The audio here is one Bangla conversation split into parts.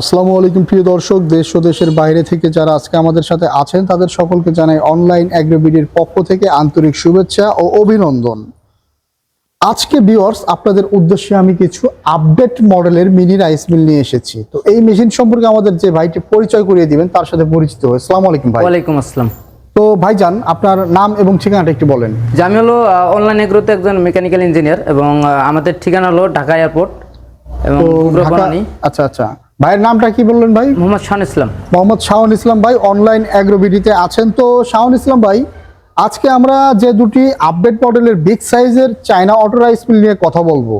আসসালামু আলাইকুম প্রিয় দর্শক, দেশ ও দেশের বাইরে থেকে যারা আজকে আমাদের সাথে আছেন তাদের সকলকে জানাই অনলাইন অ্যাগ্রোবিডির পক্ষ থেকে আন্তরিক শুভেচ্ছা ও অভিনন্দন। আজকে ভিউয়ার্স, আপনাদের উদ্দেশ্যে আমি কিছু আপডেট মডেলের মিনি রাইস মিল নিয়ে এসেছি। তো এই মেশিন সম্পর্কে আমাদের যে ভাইটি পরিচয় করিয়ে দিবেন তার সাথে পরিচিত হই। আসসালামু আলাইকুম ভাই। ওয়ালাইকুম আসসালাম। তো ভাইজান, আপনার নাম এবং ঠিকানাটা একটু বলেন। যে আমি হলো অনলাইন এগ্রোতে একজন মেকানিক্যাল ইঞ্জিনিয়ার এবং আমাদের ঠিকানা হলো ঢাকা এয়ারপোর্ট এবং আচ্ছা আচ্ছা, ভাইয়ের নামটা কি বললেন ভাই? মোহাম্মদ শাহান ইসলাম। মোহাম্মদ শাহান ইসলাম ভাই অনলাইন অ্যাগ্রোবিডিতে আছেন। তো শাহান ইসলাম ভাই, আজকে আমরা যে দুটি আপডেট মডেলের বিগ সাইজের চায়না অটো রাইস মিল নিয়ে কথা বলবো।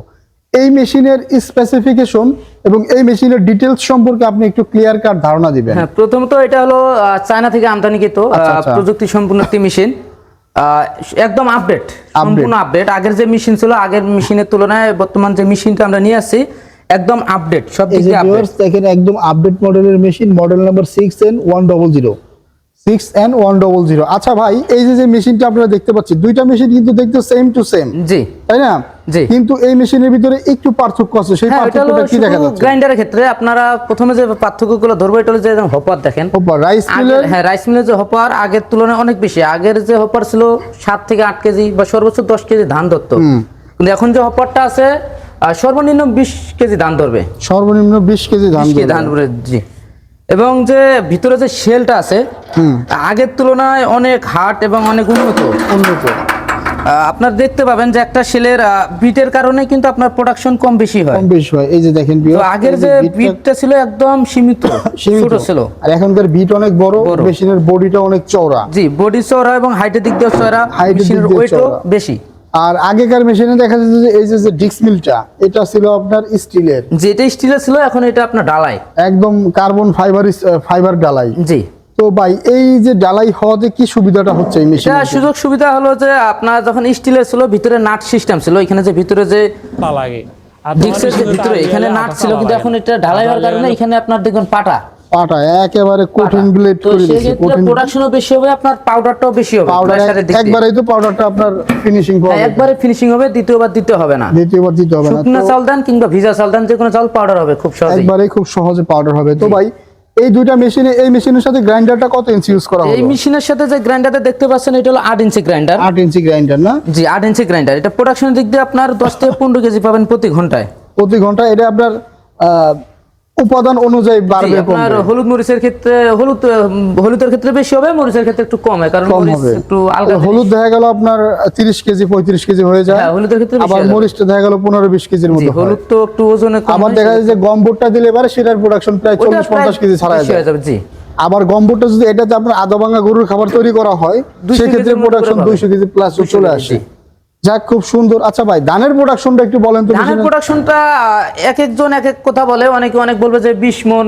এই মেশিনের স্পেসিফিকেশন এবং এই মেশিনের ডিটেলস সম্পর্কে আপনি একটু ক্লিয়ার কাট ধারণা দিবেন। হ্যাঁ, প্রথমত এটা হলো চায়না থেকে আমদানিকৃত প্রযুক্তি সম্পূর্ণ একটি মেশিন, একদম আপডেট, সম্পূর্ণ আপডেট। আগের যে মেশিন ছিল, আগের মেশিনের তুলনায় বর্তমান যে মেশিনটা আমরা নিয়ে আসছি একদম আপডেট, সব দিক দিয়ে আপডেট। দেখেন, একদম আপডেট মডেলের machine, model number 6N100 6N100। আচ্ছা ভাই, এই যে মেশিনটা আপনারা দেখতে পাচ্ছেন, দুইটা মেশিন কিন্তু দেখতে সেম টু সেম, জি তাই না? জি। কিন্তু এই মেশিনের ভিতরে একটু পার্থক্য আছে। সেই পার্থক্যটা কি দেখা যাচ্ছে? গ্রাইন্ডারের ক্ষেত্রে আপনারা প্রথমে যে পার্থক্যগুলো ধরবো, এটা হলো যে হপার দেখেন, হপার রাইস মিলের, হ্যাঁ রাইস মিলের যে হপার আগের তুলনায় অনেক বেশি। আগের যে হপার ছিল 7 থেকে 8 কেজি বা সর্বোচ্চ 10 কেজি ধান ধরতো, কিন্তু এখন যে হপারটা আছে সর্বনিম্ন 20 কেজি ধান ধরবে, সর্বনিম্ন 20 কেজি ধান ধরবে। জি। এবং যে ভিতরে যে শেলটা আছে আগের তুলনায় অনেক হার্ড এবং অনেক উন্নত। আপনার দেখতে পাবেন যে একটা শেলের বিটের কারণে কিন্তু আপনার প্রোডাকশন কম বেশি হয়। এই যে দেখেন, আগের যে বিটটা ছিল একদম সীমিত ছোট ছিল, আর এখনকার বিট অনেক বড়, মেশিনের বডিটা অনেক চওড়া। জি, বডি চওড়া এবং হাইটের দিক দিয়ে চওড়া, মেশিনের ওয়েটও বেশি। আর আগেকার মেশিনে দেখা যাচ্ছে যে এই যে ডিস্ক মিলটা, এটা ছিল আপনার স্টিলের, যেটা স্টিলের ছিল, এখন এটা আপনার ডালাই, একদম কার্বন ফাইবার ডালাই। জি। তো ভাই, এই যে ডালাই হওয়াতে কি সুবিধাটা হচ্ছে এই মেশিনে? এটা সুযোগ সুবিধা হলো যে আপনার যখন স্টিলের ছিল ভিতরে নাট সিস্টেম ছিল, এখানে যে ভিতরে যে লাগে ডিস্কের যে ভিতরে এখানে নাট ছিল, কিন্তু এখন এটা ঢালাই হওয়ার কারণে এখানে আপনার দেখুন পাটা একেবারে কঠিন ব্লেড করে দিয়েছে। কঠিন প্রোডাকশনও বেশি হবে, আপনার পাউডারটাও বেশি হবে। একবারেই তো পাউডারটা আপনার ফিনিশিং পাবে, একবারে ফিনিশিং হবে, দ্বিতীয়বার দিতে হবে না। শুকনা চাল দেন কিংবা ভিজা চাল দেন, যে কোনো চাল পাউডার হবে খুব সহজে, একবারেই খুব সহজে পাউডার হবে। তো ভাই, এই দুইটা মেশিনে, এই মেশিনের সাথে গ্রাইন্ডারটা কত ইঞ্চি ইউজ করা হবে? এই মেশিনের সাথে যে গ্রাইন্ডারটা দেখতে পাচ্ছেন, এটা হলো 8 ইঞ্চি গ্রাইন্ডার। 8 ইঞ্চি গ্রাইন্ডার না? জি, 8 ইঞ্চি গ্রাইন্ডার। এটা প্রোডাকশনের দিক দিয়ে আপনার 10 থেকে 15 কেজি পাবেন প্রতি ঘন্টায়। এটা আপনার উপাদান অনুযায়ী বাড়বে কমবে? আপনার হলুদ মরিচের ক্ষেত্রে হলুদের ক্ষেত্রে বেশি হবে, মরিচের ক্ষেত্রে একটু কম হয়, কারণ মরিচ একটু আলগা। হলুদ দেখা গেল আপনার 30 কেজি 35 কেজি হয়ে যায়, হ্যাঁ হলুদের ক্ষেত্রে। আবার মরিচটা দেখা গেল 15-20 কেজির মতো। হলুদ তো একটু ওজনে কম। আবার দেখা যায় যে গমভুট্টা দিলে এবারে সেটার প্রোডাকশন প্রায় 40-50 কেজি ছাড়া যায় যাবে। জি। আবার গমভুট্টা যদি এটাতে আপনার আধা ভাঙা গরুর খাবার তৈরি করা হয়, সেক্ষেত্রে প্রোডাকশন 200 কেজি প্লাস চলে আসে। যাক, খুব সুন্দর। আচ্ছা ভাই, ধানের প্রোডাকশনটা একটু বলেন তো। ধানের প্রোডাকশনটা এক একজন এক এক কথা বলে, অনেকে অনেক বলবে যে 20 মণ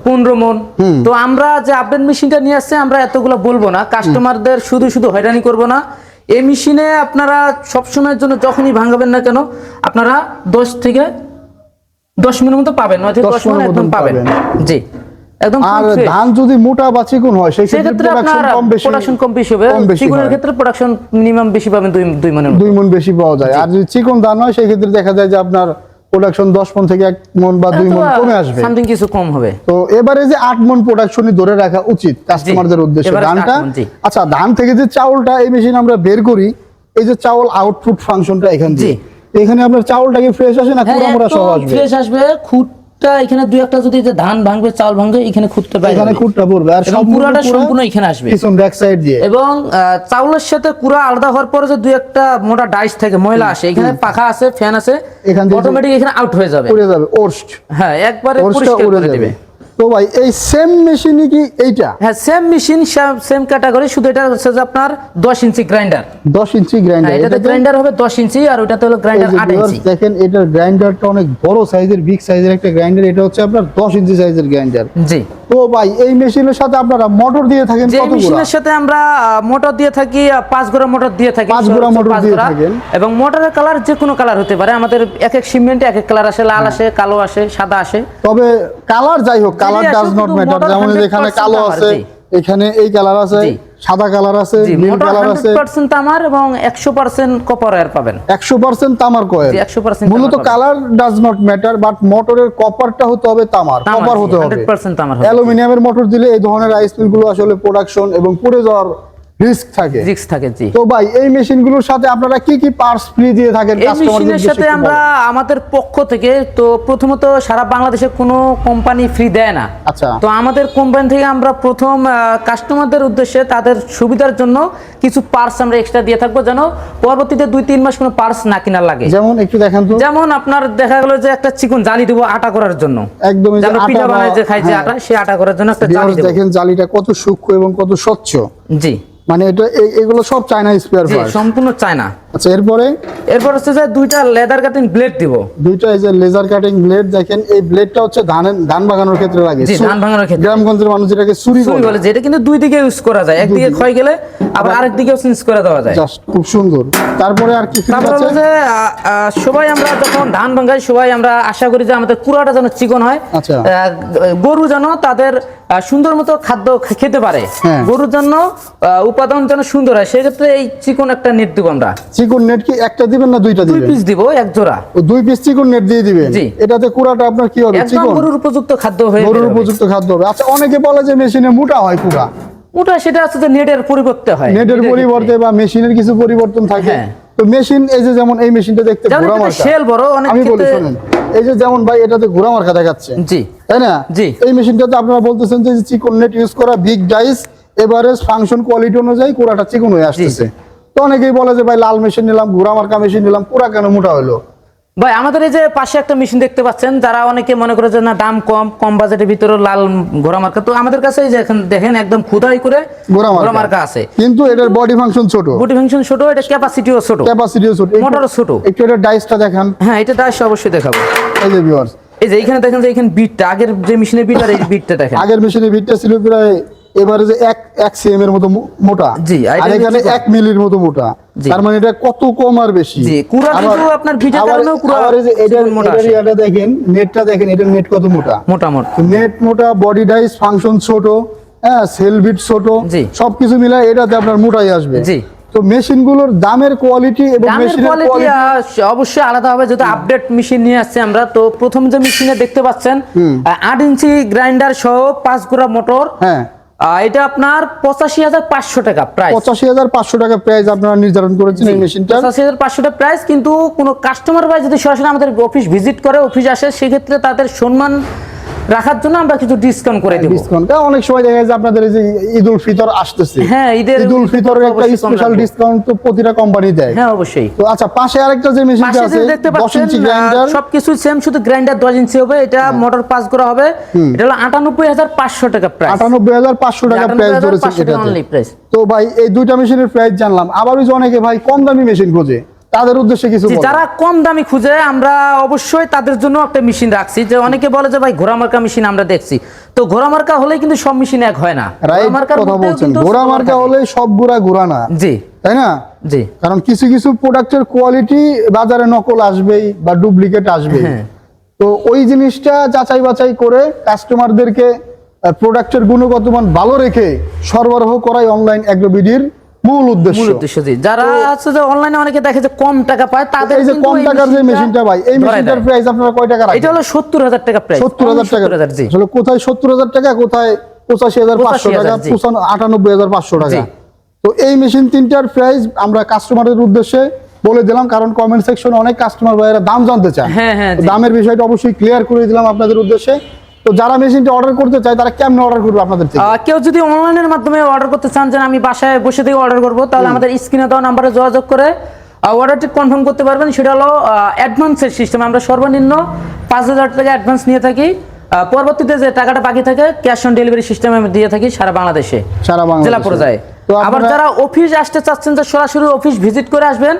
15 মণ। তো আমরা যে আপডেট মেশিনটা নিয়ে আসছে, আমরা এতগুলো বলবো না, কাস্টমারদের শুধু হয়রানি করব না। এই মেশিনে আপনারা সবসময়ের জন্য যখনই ভাঙাবেন না কেন, আপনারা 10 থেকে 10 মণের মতো পাবেন, 9 থেকে 10 মণ একদম পাবেন। জি, একদম। আর ধান যদি মোটা বা চিকন হয়, সেই ক্ষেত্রে প্রোডাকশন কম বেশি হবে। চিকনের ক্ষেত্রে প্রোডাকশন মিনিমাম বেশি পাবেন, 2 মণের, 2 মণ বেশি পাওয়া যায়। আর যদি চিকন ধান হয়, সেই ক্ষেত্রে দেখা যায় যে আপনার প্রোডাকশন 10 মণ থেকে 1 মণ বা 2 মণ কমে আসবে, সামথিং কিছু কম হবে। তো এবারে যে 8 মণ প্রোডাকশনই ধরে রাখা উচিত কাস্টমারদের উদ্দেশ্যে ধানটা। আচ্ছা, ধান থেকে যে চাউলটা এই মেশিন আমরা বের করি, এই যে চাউল আউটপুট ফাংশনটা এখানে আপনার চাউলটাকে ফ্রেশ আসে না কুড়ামুড়া সহ আসবে? ফ্রেশ আসবে। খুঁটটা এখানে দুই একটা যদি যে ধান ভাঙবে, চাউল ভাঙবে, এখানে খুঁটটা পাবে, এখানে খুঁটটা পড়বে, আর পুরাটা সম্পূর্ণ এখানে আসবে পিছন ব্যাক সাইড দিয়ে। এবং চাউলের সাথে কুড়া আলাদা হওয়ার পরে যে দুই একটা মোটা ডাইস থাকে, ময়লা আসে, এখানে পাখা আছে, ফ্যান আছে, অটোমেটিক এখানে আউট হয়ে যাবে, উড়ে যাবে ওরস্ট। হ্যাঁ, একবারে পরিষ্কার করে দিবে। তো ভাই, এই সেম মেশিনই কি এইটা? হ্যাঁ, সেম মেশিন, সেম ক্যাটাগরি, শুধু এটা হচ্ছে যে আপনার 10 ইঞ্চি গ্রাইন্ডার। 10 ইঞ্চি গ্রাইন্ডার, এটাতে গ্রাইন্ডার হবে 10 ইঞ্চি, আর ওটাতে হলো গ্রাইন্ডার 8 ইঞ্চি। দেখেন, এটার গ্রাইন্ডারটা অনেক বড় সাইজের, বিগ সাইজের একটা গ্রাইন্ডার। এটা হচ্ছে আপনার 10 ইঞ্চি সাইজের গ্রাইন্ডার। জি। তো ভাই, এই মেশিনের সাথে আপনারা মোটর দিয়ে থাকেন কত? মেশিনের সাথে আমরা মোটর দিয়ে থাকি 5 গোড়া মোটর দিয়ে থাকি, 5 গোড়া মোটর দিয়ে থাকেন। এবং মোটরের কালার যে কোনো কালার হতে পারে, আমাদের এক এক সিমেন্টে এক এক কালার আসে, লাল আসে, কালো আসে, সাদা আসে। তবে কালার যাই হোক, কালার ডাজ নট ম্যাটার। যেমন এখানে কালো আছে, এখানে এই কালার আছে, সাদা কালার আছে, নীল মোটর কালার আছে, 100% তামার এবং 100% কপার ওয়্যার পাবেন। 100% তামার কয়েল। 100% মূলত colour does not matter, but মোটরের কপারটা হতে হবে তামার, কপার হতে হবে। 100% তামার। অ্যালুমিনিয়ামের মোটর দিলে এই ধরনের রাইস মিল গুলো আসলে প্রোডাকশন এবং পুড়ে যাওয়ার রিস্ক থাকে। জি। তো ভাই এই মেশিনগুলোর সাথে আপনারা কি কি পার্টস ফ্রি দিয়ে থাকেন এই কাস্টমারদের মেশিনের উদ্দেশ্যে? সাথে আমরা আমাদের পক্ষ থেকে তো প্রথমত সারা বাংলাদেশে কোনো কোম্পানি ফ্রি দেয় না। আচ্ছা। তো আমাদের কোম্পানি থেকে আমরা প্রথম কাস্টমারদের উদ্দেশ্যে তাদের সুবিধার জন্য কিছু পার্টস আমরা এক্সট্রা দিয়ে থাকবো, যেন পরবর্তীতে 2-3 মাস কোনো পার্টস না কিনা লাগে। যেমন একটু দেখেন তো। যেমন আপনার দেখা গেল যে একটা চিকন জালি দেবো আটা করার জন্য, একদম এই যে যেন পিঠা বানায় যে খাই যে আটা, সেই আটা করার জন্য একটা জালি দেবো। দেখেন জালিটা কত সূক্ষ্ম এবং কত স্বচ্ছ। জি, মানে এটা এগুলো সব চায়না স্পেয়ার পার্ট, সম্পূর্ণ চায়না। আচ্ছা, এরপর হচ্ছে যে 2টা লেদার কাটিং ব্লেড দিব। 2টা এই যে লেজার কাটিং ব্লেড, দেখেন এই ব্লেডটা হচ্ছে ধান ভাঙানোর ক্ষেত্রে লাগে। জি, ধান ভাঙানোর ক্ষেত্রে গ্রামগঞ্জের মানুষ যেটাকে ছুরি বলে, যেটা কিন্তু দুই দিকে ইউজ করা যায়, একদিকে ক্ষয় গেলে আবার আরেক দিকেও চেঞ্জ করে দেওয়া যায়। জাস্ট খুব সুন্দর। তারপরে আর কি তারপর আছে? হলো যে সবাই আমরা যখন ধান ভাঙাই সবাই আমরা আশা করি যে আমাদের কুড়াটা যেন চিকন হয়। আচ্ছা। গরু যেন তাদের সুন্দর মতো খাদ্য খেতে পারে, গরুর জন্য উপাদান যেন সুন্দর হয়, সেক্ষেত্রে এই চিকন একটা নেট দিব আমরা। চিকন নেট কি একটা দিবেন না 2টা দিবেন? 2 পিস দিব, এক জোড়া। 2 পিস চিকন নেট দিয়ে দিবেন। এটাতে কুড়াটা আপনার কি হবে? একদম গরুর উপযুক্ত খাদ্য হয়ে গরুর উপযুক্ত খাদ্য হবে। আচ্ছা, অনেকে বলে যে মেশিনে মোটা হয় কুড়া। ওটা সেটা আছে যে নেটের পরিবর্তে হয়, নেটের পরিবর্তে বা মেশিনের কিছু পরিবর্তন থাকে। তো মেশিন এই যে যেমন এই মেশিনটা দেখতে ঘোড়া মার্কা, শেল বড় অনেক আমি বলি শুনেন, এই যে যেমন ভাই এটাতে ঘোড়া মার্কা দেখাচ্ছে, জি তাই না? জি। এই মেশিনটাতে আপনারা বলতেছেন যে চিকন নেট ইউজ করা, big dice, average function quality অনুযায়ী কুড়াটা চিকন হয়ে আসতেছে। তো অনেকেই বলে যে ভাই লাল মেশিন নিলাম, ঘোড়া মার্কা মেশিন নিলাম, কুড়া কেন মোটা হলো? ভাই আমাদের এই যে পাশে একটা মেশিন দেখতে পাচ্ছেন, যারা অনেকে মনে করে যে না দাম কম বাজেটের ভিতরে লাল ঘোড়া মার্কা, তো আমাদের কাছে এই যে এখন দেখেন একদম খুদাই করে ঘোড়া মার্কা আছে, কিন্তু এটার বডি ফাংশন ছোট, এটা ক্যাপাসিটিও ছোট, মোটরও ছোট। একটু এটা ডাইসটা দেখান। হ্যাঁ, এটা ডাইস অবশ্যই দেখাবো। এই যে ভিউয়ার্স, এই যে এখানে দেখেন যে এখানে বিটটা, আগের যে মেশিনের বিট আর এই বিটটা দেখেন। আগের মেশিনের বিটটা ছিল প্রায় এবারে যে 1 সিএম এর মতো মোটা, জি, আর এখানে 1 মিলির মতো মোটা। তার মানে এটা কত কম আর বেশি। জি, কুড়া কিন্তু আপনার বিটের কারণেও কুড়া। আর এই যে এটা দেখেন, নেটটা দেখেন, এটা নেট কত মোটা। নেট মোটা, বডি ডাইস ফাংশন ছোট, হ্যাঁ, সেল বিট ছোট, সবকিছু মিলাই এটাতে আপনার মোটাই আসবে। জি। তো মেশিনগুলোর দামের কোয়ালিটি এবং মেশিনের কোয়ালিটি অবশ্যই আলাদা হবে, যেহেতু আপডেট মেশিন নিয়ে আসছে আমরা। তো প্রথম যে মেশিনে দেখতে পাচ্ছেন 8 ইঞ্চি গ্রাইন্ডার সহ 5 গোড়া মোটর, হ্যাঁ, এটা আপনার 85,500 টাকা প্রাইস। 85,500 টাকা প্রাইস আপনারা নির্ধারণ করেছেন এই মেশিনটা। 85,500 টাকা প্রাইস, কিন্তু কোনো কাস্টমার ভাই যদি সরাসরি আমাদের অফিস ভিজিট করে, অফিস আসে, সেক্ষেত্রে তাদের সম্মান রাখার জন্য আমরা কিছু ডিসকাউন্ট করে দেব। ডিসকাউন্ট অনেক সময় দেখা যায় আপনাদের এই যে ঈদ উল ফিতর আসতেছে, হ্যাঁ, ঈদুল ফিতরের একটা স্পেশাল ডিসকাউন্ট তো প্রতিটা কোম্পানি দেয়। হ্যাঁ, অবশ্যই। তো আচ্ছা, পাশে আরেকটা যে মেশিনটা আছে 10 ইঞ্চি গ্রাইন্ডার, সবকিছু সেম, শুধু গ্রাইন্ডার 10 ইঞ্চি হবে, এটা মোটর 5 গোড়া হবে। এটা হলো 98,500 টাকা প্রাইস। 98,500 টাকা প্রাইস ধরেছে এটাতে। তো ভাই এই দুইটা মেশিনের প্রাইস জানলাম। আবার ওই যে অনেকে ভাই কম দামি মেশিন খোঁজে, তাদের উদ্দেশ্যে কিছু বলুন। যারা কম দামি খুঁজে, আমরা অবশ্যই তাদের জন্য একটা মেশিন রাখছি। যে অনেকে বলে যে ভাই ঘোড়া মার্কা মেশিন আমরা দেখছি, তো ঘোড়া মার্কা হলে কিন্তু সব মেশিন এক হয় না। কথা বলছেন, ঘোড়া মার্কা হলে সব ঘোড়া না, জি, তাই না? জি। কারণ কিছু কিছু প্রোডাক্টের কোয়ালিটি বাজারে নকল আসবেই বা ডুপ্লিকেট আসবেই। তো ওই জিনিসটা যাচাই বাছাই করে কাস্টমারদেরকে প্রোডাক্টের গুণগত মান ভালো রেখে সরবরাহ করাই অনলাইন অ্যাগ্রোবিডির মূল উদ্দেশ্য। জি, যারা আছে যে অনলাইনে অনেকে দেখে যে কম টাকা পায়, তাদের এই যে কম টাকার যে মেশিনটা ভাই, এই মেশিনটার প্রাইস আপনারা কয় টাকা রাখেন? এটা হলো 70,000 টাকা প্রাইস। 70,000 টাকা। আসলে কোথায় 70,000 টাকা, কোথায় 85,500 টাকা, 98,500 টাকা। তো এই মেশিন তিনটার প্রাইস আমরা কাস্টমারদের উদ্দেশ্যে বলে দিলাম, কারণ কমেন্ট সেকশনে অনেক কাস্টমার ভাইয়েরা দাম জানতে চায়। দামের বিষয়টা অবশ্যই ক্লিয়ার করে দিলাম আপনাদের উদ্দেশ্যে। তো যারা মেশিনটা অর্ডার করতে চায় তারা কেমনে অর্ডার করবে আপনাদের থেকে? কেউ যদি অনলাইনের মাধ্যমে অর্ডার করতে চান, যে আমি বাসায় বসে থেকে অর্ডার করব, তাহলে আমাদের স্ক্রিনে দেওয়া নাম্বারে যোগাযোগ করে অর্ডারটি কনফার্ম করতে পারবেন। সেটা হলো অ্যাডভান্সের সিস্টেম। আমরা সর্বনিম্ন 5,000 টাকা অ্যাডভান্স নিয়ে থাকি। পরবর্তীতে যে টাকাটা বাকি থাকে ক্যাশ অন ডেলিভারি সিস্টেমে আমি দিয়ে থাকি সারা বাংলাদেশে, জেলা পর্যায়ে। আবার যারা অফিস আসতে চাচ্ছেন, যে সরাসরি অফিস ভিজিট করে আসবেন,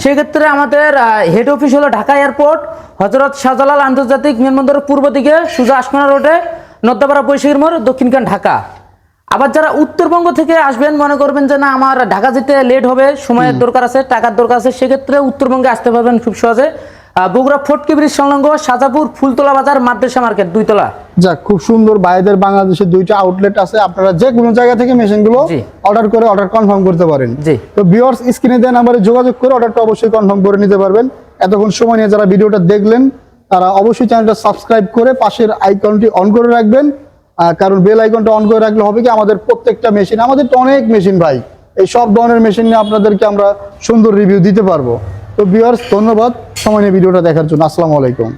সেক্ষেত্রে আমাদের হেড অফিস হলো ঢাকা এয়ারপোর্ট, হযরত শাহজালাল আন্তর্জাতিক বিমানবন্দরের পূর্ব দিকে সোজা আশমানা রোডে, নদ্দাপাড়া বৈশাখীর মোড়, দক্ষিণখান, ঢাকা। আবার যারা উত্তরবঙ্গ থেকে আসবেন, মনে করবেন যে না আমার ঢাকা যেতে লেট হবে, সময়ের দরকার আছে, টাকার দরকার আছে, সেক্ষেত্রে উত্তরবঙ্গে আসতে পারবেন খুব সহজে। বগুড়া ফোর্ট ব্রিজ সংলগ্ন সাজাপুর ফুলতলা বাজার মাদ্রাসা মার্কেট 2 তলা। যাক, খুব সুন্দর। ভাইদের বাংলাদেশে 2টা আউটলেট আছে, আপনারা যে কোনো জায়গা থেকে মেশিনগুলো জি। অর্ডার করে অর্ডার কনফার্ম করতে পারেন। জি। তো ভিউয়ার্স, স্ক্রিনে দেওয়া নাম্বারে যোগাযোগ করে অর্ডারটা অবশ্যই কনফার্ম করে নিতে পারবেন। এতক্ষণ সময় নিয়ে যারা ভিডিওটা দেখলেন তারা অবশ্যই চ্যানেলটা সাবস্ক্রাইব করে পাশের আইকনটি অন করে রাখবেন, কারণ বেল আইকনটা অন করে রাখলে হবে কি, আমাদের প্রত্যেকটা মেশিন, আমাদের তো অনেক মেশিন ভাই, এই সব ধরনের মেশিন নিয়ে আপনাদেরকে আমরা সুন্দর রিভিউ দিতে পারবো। তো ভিউয়ার্স, ধন্যবাদ সময় নিয়ে ভিডিওটা দেখার জন্য। আসসালামু আলাইকুম।